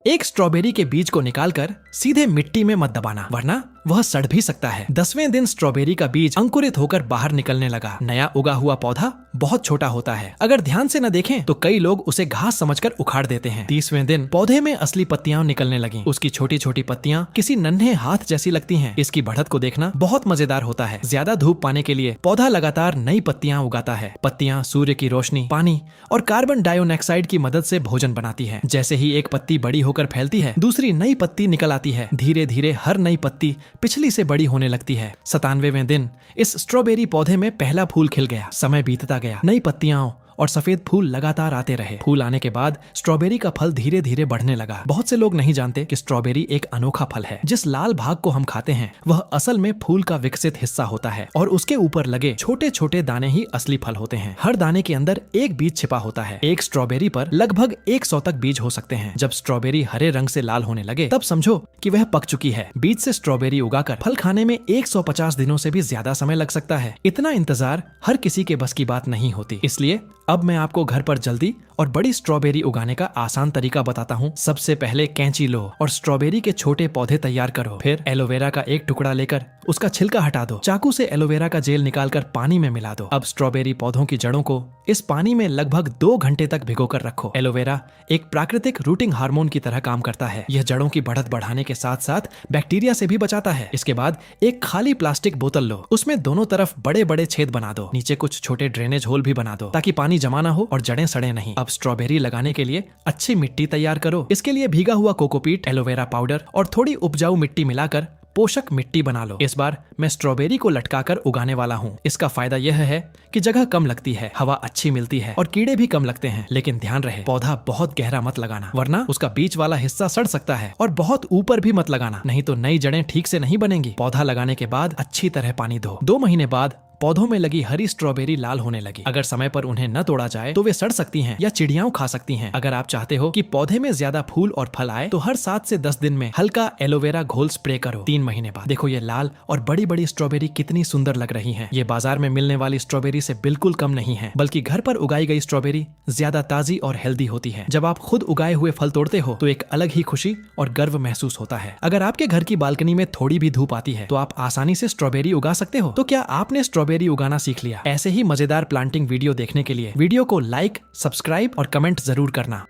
एक स्ट्रॉबेरी के बीज को निकालकर सीधे मिट्टी में मत दबाना, वरना वह सड़ भी सकता है। 10वें दिन स्ट्रॉबेरी का बीज अंकुरित होकर बाहर निकलने लगा। नया उगा हुआ पौधा बहुत छोटा होता है। अगर ध्यान से न देखें तो कई लोग उसे घास समझकर उखाड़ देते हैं। 30वें दिन पौधे में असली पत्तियां निकलने लगी। उसकी छोटी छोटी पत्तियां किसी नन्हे हाथ जैसी लगती हैं। इसकी बढ़त को देखना बहुत मजेदार होता है। ज्यादा धूप पाने के लिए पौधा लगातार नई पत्तियां उगाता है। पत्तियां सूर्य की रोशनी, पानी और कार्बन डाइऑक्साइड की मदद से भोजन बनाती है। जैसे ही एक पत्ती बड़ी होकर फैलती है, दूसरी नई पत्ती निकल आती है। धीरे धीरे हर नई पत्ती पिछली से बड़ी होने लगती है। 97वें दिन इस स्ट्रॉबेरी पौधे में पहला फूल खिल गया। समय बीतता गया, नई पत्तियां और सफेद फूल लगातार आते रहे। फूल आने के बाद स्ट्रॉबेरी का फल धीरे धीरे बढ़ने लगा। बहुत से लोग नहीं जानते कि स्ट्रॉबेरी एक अनोखा फल है। जिस लाल भाग को हम खाते हैं वह असल में फूल का विकसित हिस्सा होता है और उसके ऊपर लगे छोटे छोटे दाने ही असली फल होते हैं। हर दाने के अंदर एक बीज छिपा होता है। एक स्ट्रॉबेरी पर लगभग 100 तक बीज हो सकते हैं। जब स्ट्रॉबेरी हरे रंग से लाल होने लगे तब समझो कि वह पक चुकी है। बीज से स्ट्रॉबेरी उगाकर फल खाने में 150 दिनों से भी ज्यादा समय लग सकता है। इतना इंतजार हर किसी के बस की बात नहीं होती। इसलिए अब मैं आपको घर पर जल्दी और बड़ी स्ट्रॉबेरी उगाने का आसान तरीका बताता हूँ। सबसे पहले कैंची लो और स्ट्रॉबेरी के छोटे पौधे तैयार करो। फिर एलोवेरा का एक टुकड़ा लेकर उसका छिलका हटा दो। चाकू से एलोवेरा का जेल निकालकर पानी में मिला दो। अब स्ट्रॉबेरी पौधों की जड़ों को इस पानी में लगभग 2 घंटे तक भिगोकर रखो। एलोवेरा एक प्राकृतिक रूटिंग हार्मोन की तरह काम करता है। यह जड़ों की बढ़त बढ़ाने के साथ साथ बैक्टीरिया से भी बचाता है। इसके बाद एक खाली प्लास्टिक बोतल लो, उसमें दोनों तरफ बड़े बड़े छेद बना दो। नीचे कुछ छोटे ड्रेनेज होल भी बना दो ताकि पानी जमा ना हो और जड़ें सड़े नहीं। अब स्ट्रॉबेरी लगाने के लिए अच्छी मिट्टी तैयार करो। इसके लिए भीगा हुआ कोकोपीट, एलोवेरा पाउडर और थोड़ी उपजाऊ मिट्टी मिलाकर पोषक मिट्टी बना लो। इस बार मैं स्ट्रॉबेरी को लटकाकर उगाने वाला हूँ। इसका फायदा यह है कि जगह कम लगती है, हवा अच्छी मिलती है और कीड़े भी कम लगते हैं। लेकिन ध्यान रहे, पौधा बहुत गहरा मत लगाना, वरना उसका बीच वाला हिस्सा सड़ सकता है। और बहुत ऊपर भी मत लगाना, नहीं तो नई जड़ें ठीक से नहीं बनेंगी। पौधा लगाने के बाद अच्छी तरह पानी दो। 2 महीने बाद पौधों में लगी हरी स्ट्रॉबेरी लाल होने लगी। अगर समय पर उन्हें न तोड़ा जाए तो वे सड़ सकती हैं या चिड़ियाओं खा सकती हैं। अगर आप चाहते हो कि पौधे में ज्यादा फूल और फल आए तो हर 7 से 10 दिन में हल्का एलोवेरा घोल स्प्रे करो। 3 महीने बाद देखो ये लाल और बड़ी बड़ी स्ट्रॉबेरी कितनी सुंदर लग रही हैं। ये बाजार में मिलने वाली स्ट्रॉबेरी से बिल्कुल कम नहीं है, बल्कि घर पर उगाई गई स्ट्रॉबेरी ज्यादा ताजी और हेल्दी होती है। जब आप खुद उगाए हुए फल तोड़ते हो तो एक अलग ही खुशी और गर्व महसूस होता है। अगर आपके घर की बालकनी में थोड़ी भी धूप आती है तो आप आसानी से स्ट्रॉबेरी उगा सकते हो। तो क्या आपने स्ट्रॉबेरी उगाना सीख लिया? ऐसे ही मजेदार प्लांटिंग वीडियो देखने के लिए वीडियो को लाइक, सब्सक्राइब और कमेंट जरूर करना।